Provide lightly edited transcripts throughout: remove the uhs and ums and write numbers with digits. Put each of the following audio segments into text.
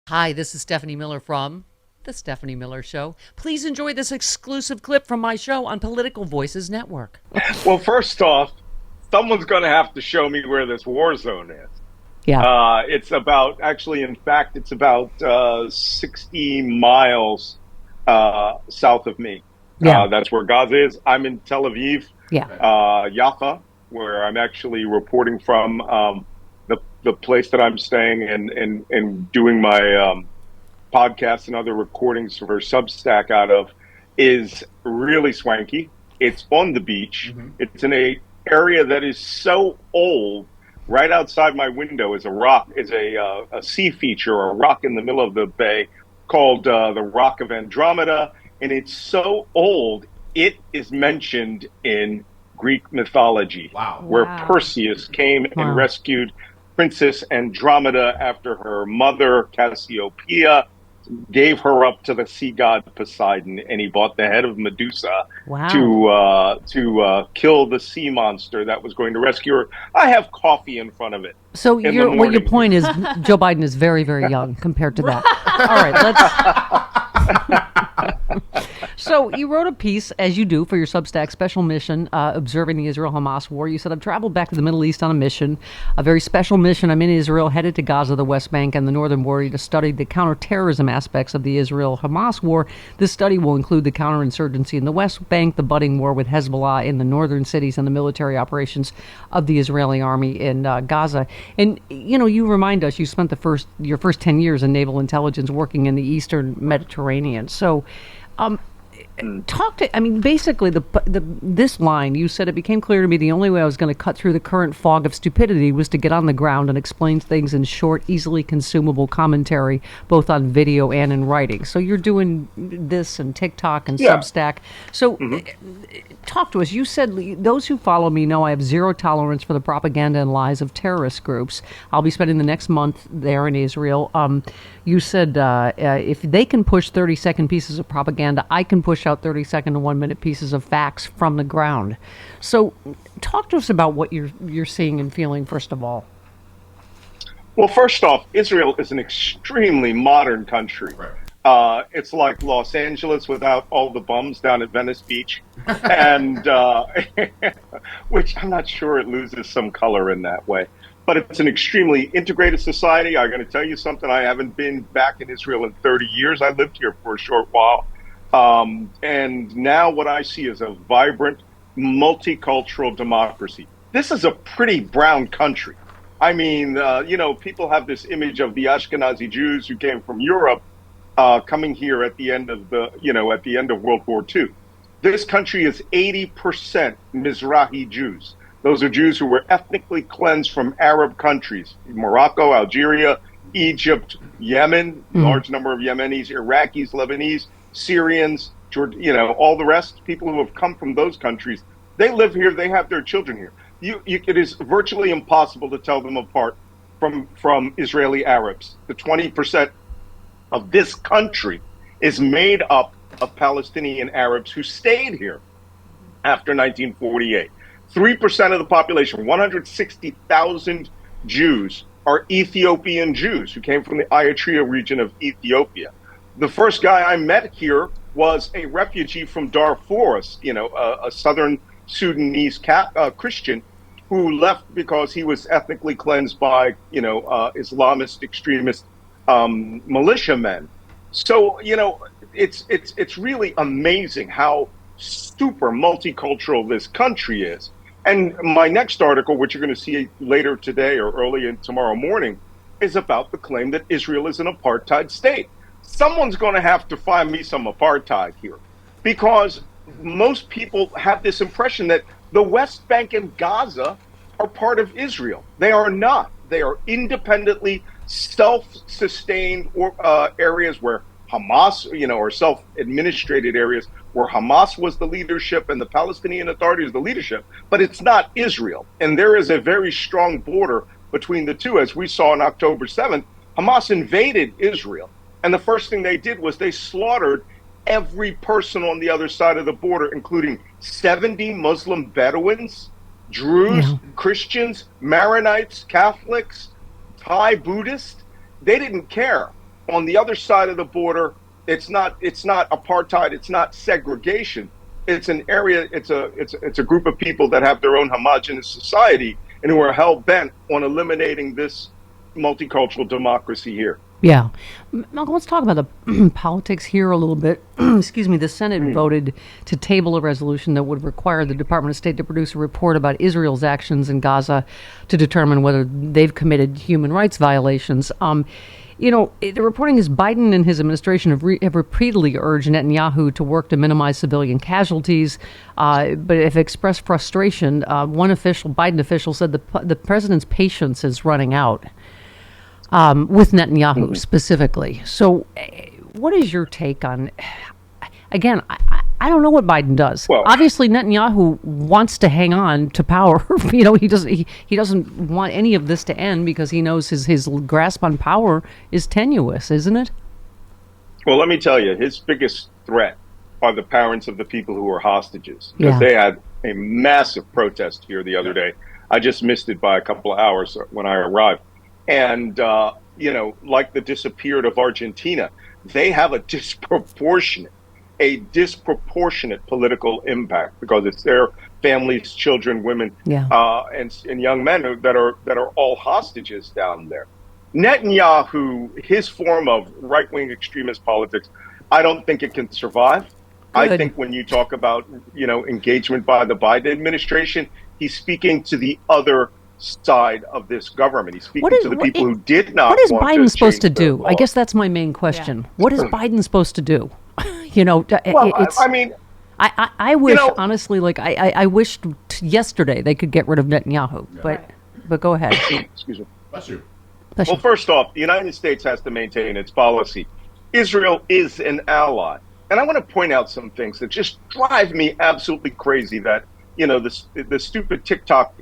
Hi, this is Stephanie Miller from The Stephanie Miller Show. Please enjoy this exclusive clip from my show on Political Voices Network. Well, first off, someone's going to have to show me where this war zone is. Yeah. It's about, actually, in fact, it's about 60 miles south of me. Yeah. That's where Gaza is. I'm in Tel Aviv, Yeah. Jaffa, where I'm actually reporting from the place that I'm staying and doing my podcasts and other recordings for Substack out of is really swanky. It's on the beach. It's in a area that is so old. Right outside my window is a rock, is a sea feature, or a rock in the middle of the bay called the Rock of Andromeda. And it's so old, it is mentioned in Greek mythology, where Perseus came and rescued Princess Andromeda after her mother, Cassiopeia, gave her up to the sea god Poseidon, and he bought the head of Medusa to kill the sea monster that was going to rescue her. I have coffee in front of it. So what your point is, Joe Biden is very, very young compared to that. All right, let's... So you wrote a piece, as you do, for your Substack Special Mission, observing the Israel-Hamas war. You said, I've traveled back to the Middle East on a mission, a very special mission. I'm in Israel, headed to Gaza, the West Bank, and the northern border to study the counterterrorism aspects of the Israel-Hamas war. This study will include the counterinsurgency in the West Bank, the budding war with Hezbollah in the northern cities, and the military operations of the Israeli army in Gaza. And, you know, you remind us you spent your first 10 years in naval intelligence working in the eastern Mediterranean. So... basically, this line, you said, it became clear to me the only way I was going to cut through the current fog of stupidity was to get on the ground and explain things in short, easily consumable commentary, both on video and in writing. So you're doing this and TikTok and Substack. So talk to us. You said, those who follow me know I have zero tolerance for the propaganda and lies of terrorist groups. I'll be spending the next month there in Israel. You said if they can push 30-second pieces of propaganda, I can push out 30-second to 1-minute pieces of facts from the ground. So talk to us about what you're seeing and feeling, first of all. Well, first off, Israel is an extremely modern country. It's like Los Angeles without all the bums down at Venice Beach, and which I'm not sure it loses some color in that way. But it's an extremely integrated society. I'm going to tell you something. I haven't been back in Israel in 30 years. I lived here for a short while. And now what I see is a vibrant, multicultural democracy. This is a pretty brown country. I mean, people have this image of the Ashkenazi Jews who came from Europe coming here at the end of World War II. This country is 80% Mizrahi Jews. Those are Jews who were ethnically cleansed from Arab countries, Morocco, Algeria, Egypt, Yemen, large number of Yemenis, Iraqis, Lebanese, Syrians, all the rest, people who have come from those countries. They live here. They have their children here. It is virtually impossible to tell them apart from Israeli Arabs. The 20% of this country is made up of Palestinian Arabs who stayed here after 1948. 3% of the population, 160,000 Jews, are Ethiopian Jews who came from the Eritrea region of Ethiopia. The first guy I met here was a refugee from Darfur, a southern Sudanese Christian who left because he was ethnically cleansed by, Islamist extremist militiamen. So, it's really amazing how super multicultural this country is. And my next article, which you're going to see later today or early in tomorrow morning, is about the claim that Israel is an apartheid state. Someone's going to have to find me some apartheid here, because most people have this impression that the West Bank and Gaza are part of Israel. They are not. They are independently self-sustained areas where Hamas, or self-administrated areas where Hamas was the leadership and the Palestinian Authority is the leadership, but it's not Israel. And there is a very strong border between the two. As we saw on October 7th, Hamas invaded Israel. And the first thing they did was they slaughtered every person on the other side of the border, including 70 Muslim Bedouins, Druze, Christians, Maronites, Catholics, Thai Buddhists. They didn't care. on the other side of the border, it's not apartheid, it's not segregation. It's an area, it's a group of people that have their own homogenous society and who are hell bent on eliminating this multicultural democracy here. Yeah. Malcolm, let's talk about the politics here a little bit. Excuse me. The Senate voted to table a resolution that would require the Department of State to produce a report about Israel's actions in Gaza to determine whether they've committed human rights violations. The reporting is Biden and his administration have repeatedly urged Netanyahu to work to minimize civilian casualties, but have expressed frustration. One Biden official said the president's patience is running out. With Netanyahu specifically. So what is your take on, again, I don't know what Biden does. Well, obviously Netanyahu wants to hang on to power. He doesn't want any of this to end because he knows his grasp on power is tenuous, isn't it? Well, let me tell you, his biggest threat are the parents of the people who are hostages. Because they had a massive protest here the other day. I just missed it by a couple of hours when I arrived. And, like the disappeared of Argentina, they have a disproportionate political impact because it's their families, children, women, and young men that are all hostages down there. Netanyahu, his form of right-wing extremist politics, I don't think it can survive. Good. I think when you talk about, engagement by the Biden administration, he's speaking to the other side of this government. He's speaking to the people who did not. What is Biden supposed to do? I guess that's my main question. Yeah. What is Biden supposed to do? I wish, honestly, I wished yesterday they could get rid of Netanyahu. But go ahead. Excuse me. Bless you. Well, first off, the United States has to maintain its policy. Israel is an ally, and I want to point out some things that just drive me absolutely crazy. That the stupid TikTok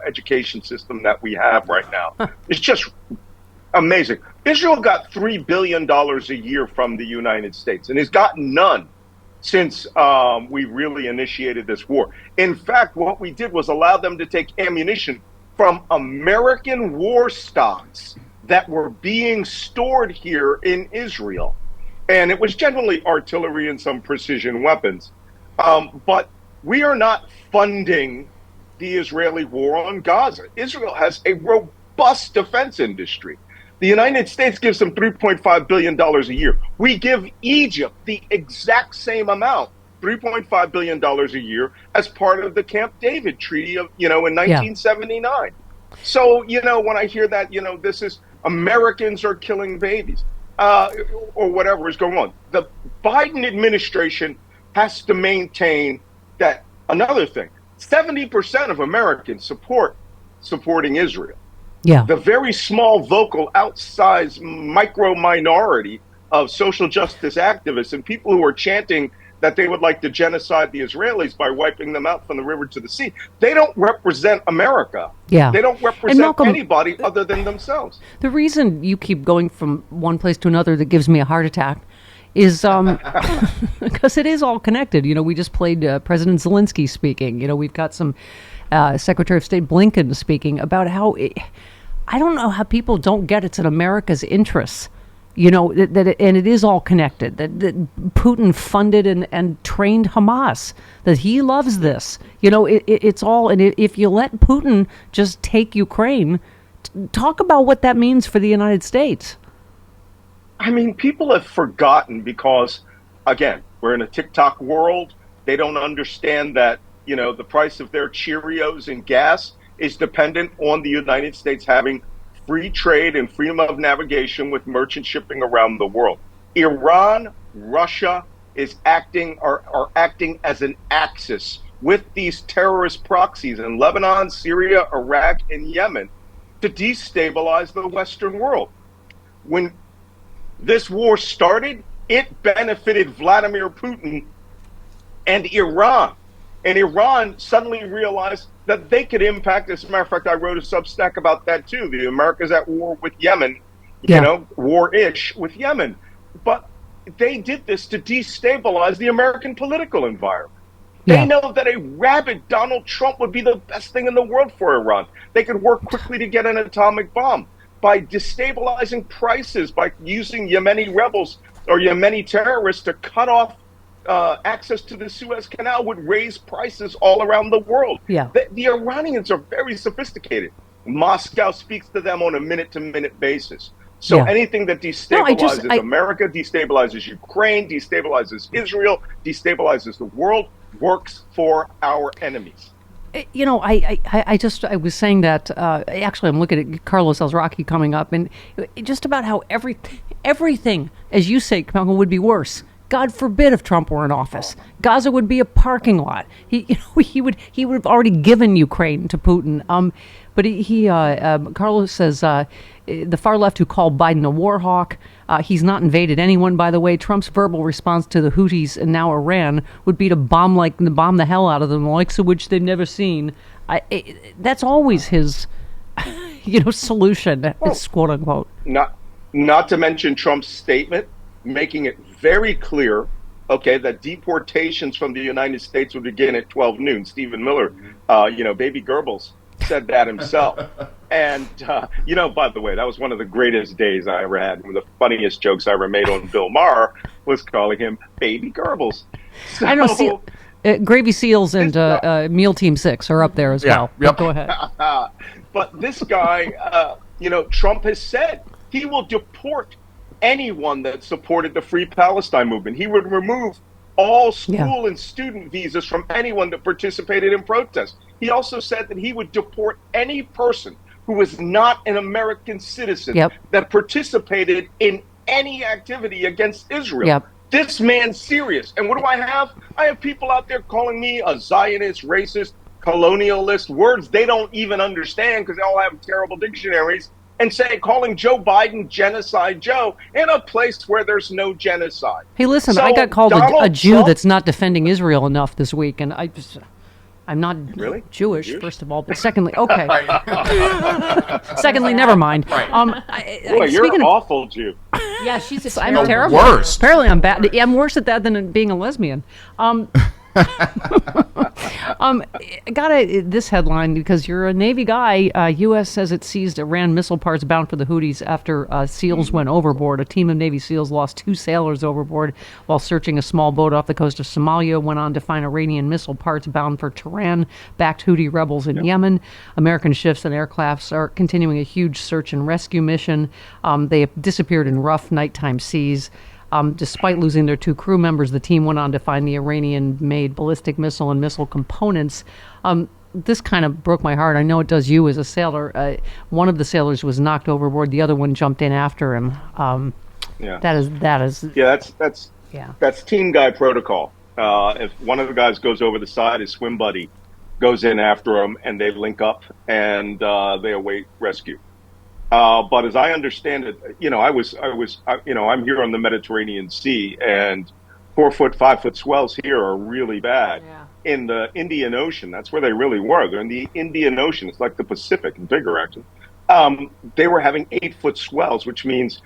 education system that we have right now is just amazing. Israel got $3 billion a year from the United States and has gotten none since we really initiated this war. In fact, what we did was allow them to take ammunition from American war stocks that were being stored here in Israel. And it was generally artillery and some precision weapons. But we are not funding the Israeli war on Gaza. Israel has a robust defense industry. The United States gives them $3.5 billion a year. We give Egypt the exact same amount, $3.5 billion a year, as part of the Camp David Treaty of, in 1979. Yeah. So, when I hear that, this is Americans are killing babies, or whatever is going on. The Biden administration has to maintain that. Another thing, 70% of Americans supporting Israel. Yeah. The very small, vocal, outsized micro minority of social justice activists and people who are chanting that they would like to genocide the Israelis by wiping them out from the river to the sea. They don't represent America. Yeah. They don't represent Malcolm, anybody other than themselves. The reason you keep going from one place to another that gives me a heart attack is because it is all connected. We just played President Zelensky speaking. We've got some Secretary of State Blinken speaking about how I don't know how people don't get it's in America's interests. That it is all connected. That Putin funded and trained Hamas. That he loves this. It's all. And if you let Putin just take Ukraine, talk about what that means for the United States. I mean, people have forgotten because, again, we're in a TikTok world. They don't understand that, the price of their Cheerios and gas is dependent on the United States having free trade and freedom of navigation with merchant shipping around the world. Iran, Russia are acting as an axis with these terrorist proxies in Lebanon, Syria, Iraq, and Yemen to destabilize the Western world. When this war started, it benefited Vladimir Putin and Iran. And Iran suddenly realized that they could impact. As a matter of fact, I wrote a Substack about that too. The America's at war with Yemen, war-ish with Yemen. But they did this to destabilize the American political environment. They know that a rabid Donald Trump would be the best thing in the world for Iran. They could work quickly to get an atomic bomb. by destabilizing prices, by using Yemeni rebels or Yemeni terrorists to cut off access to the Suez Canal, would raise prices all around the world. Yeah. The Iranians are very sophisticated. Moscow speaks to them on a minute-to-minute basis. So anything that destabilizes America, destabilizes Ukraine, destabilizes Israel, destabilizes the world, works for our enemies. You know, I was saying that, actually I'm looking at Carlos Alzraki coming up, and just about how everything, as you say, would be worse. God forbid if Trump were in office. Gaza would be a parking lot. He would have already given Ukraine to Putin. But Carlos says the far left who call Biden a war hawk. He's not invaded anyone, by the way. Trump's verbal response to the Houthis and now Iran would be to bomb the hell out of them, the likes of which they've never seen. That's always his, solution. Well, quote unquote. Not to mention Trump's statement making it very clear, that deportations from the United States would begin at 12 noon. Stephen Miller, baby Goebbels said that himself. And, by the way, that was one of the greatest days I ever had. One of the funniest jokes I ever made on Bill Maher was calling him baby Goebbels. So, I know. Gravy Seals and Meal Team 6 are up there as well. Yep. Go ahead. But this guy, Trump has said he will deport anyone that supported the Free Palestine movement. He would remove all school and student visas from anyone that participated in protests. He also said that he would deport any person who was not an American citizen that participated in any activity against Israel. Yep. This man's serious. And what do I have? I have people out there calling me a Zionist, racist, colonialist, words they don't even understand because they all have terrible dictionaries, and calling Joe Biden Genocide Joe in a place where there's no genocide. Hey, listen, I got called a Jew that's not defending Israel enough this week, and I'm not Jewish, first of all, but secondly, okay. Secondly, never mind. Boy, you're an awful Jew. Yeah, she's I'm terrible. Worst. Apparently, I'm bad. I'm worse at that than being a lesbian. This headline, because you're a Navy guy. U.S. says it seized Iran missile parts bound for the Houthis after SEALs went overboard. A team of Navy SEALs lost 2 sailors overboard while searching a small boat off the coast of Somalia. Went on to find Iranian missile parts bound for Tehran-backed Houthi rebels in Yemen. American ships and aircrafts are continuing a huge search and rescue mission. They have disappeared in rough nighttime seas. Despite losing their 2 crew members, the team went on to find the Iranian-made ballistic missile and missile components. This kind of broke my heart. I know it does you as a sailor. One of the sailors was knocked overboard. The other one jumped in after him. That is. Yeah, that's team guy protocol. If one of the guys goes over the side, his swim buddy goes in after him, and they link up and they await rescue. But as I understand it, I'm here on the Mediterranean Sea, and 4-foot, 5-foot swells here are really bad. Yeah. In the Indian Ocean, that's where they really were. They're in the Indian Ocean. It's like the Pacific in bigger, actually. They were having 8-foot swells, which means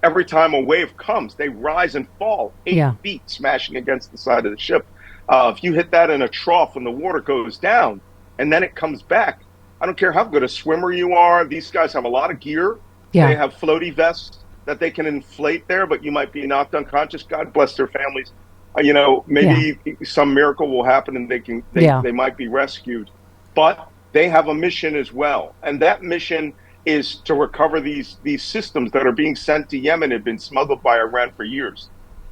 every time a wave comes, they rise and fall 8 feet, smashing against the side of the ship. If you hit that in a trough and the water goes down, and then it comes back, I don't care how good a swimmer you are. These guys have a lot of gear. Yeah. They have floaty vests that they can inflate there, but you might be knocked unconscious. God bless their families. Maybe some miracle will happen and they might be rescued. But they have a mission as well. And that mission is to recover these systems that are being sent to Yemen, have been smuggled by Iran for years.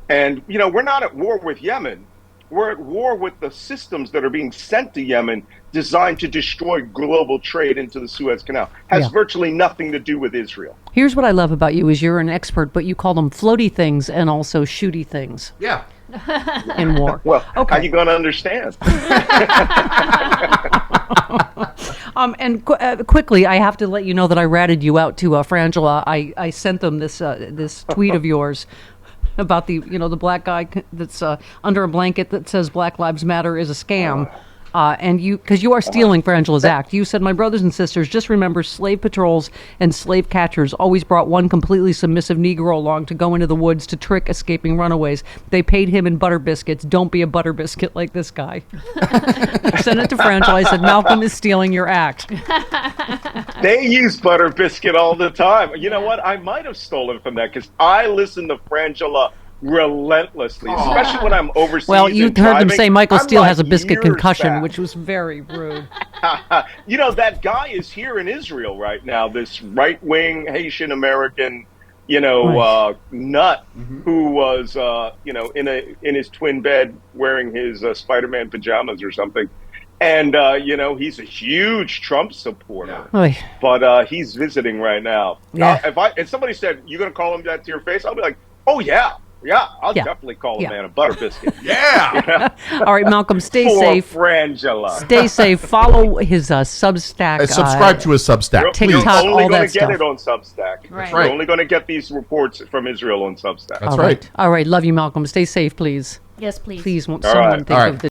And, we're not at war with Yemen. We're at war with the systems that are being sent to Yemen designed to destroy global trade into the Suez Canal. Has virtually nothing to do with Israel. Here's what I love about you is you're an expert, but you call them floaty things and also shooty things. Yeah. In war. Well, how are you going to understand? Quickly, I have to let you know that I ratted you out to Frangela. I sent them this tweet of yours about the black guy that's under a blanket that says Black Lives Matter is a scam. and because you are stealing Frangela's act. You said, my brothers and sisters, just remember slave patrols and slave catchers always brought one completely submissive Negro along to go into the woods to trick escaping runaways. They paid him in butter biscuits. Don't be a butter biscuit like this guy. I sent it to Frangela. I said, Malcolm is stealing your act. They use butter biscuit all the time. You know what? I might have stolen from that because I listen to Frangela relentlessly, especially when I'm overseas. Well, you heard driving. them say Michael I'm Steele like has a biscuit years concussion, back. which was very rude. You know, that guy is here in Israel right now, this right-wing Haitian American, nut who was, in his twin bed wearing his Spider-Man pajamas or something. And, he's a huge Trump supporter, but he's visiting right now. Yeah. If somebody said, you're going to call him that to your face, I'll be like, oh, yeah. Yeah, I'll definitely call a man a butter biscuit. All right, Malcolm, stay safe. Frangela. Stay safe. Follow his Substack. Subscribe to his Substack. TikTok, You're only all going that to get stuff. it on Substack. Right. You're only going to get these reports from Israel on Substack. That's right. All right. Love you, Malcolm. Stay safe, please. Yes, please. Please, won't All someone right. think of the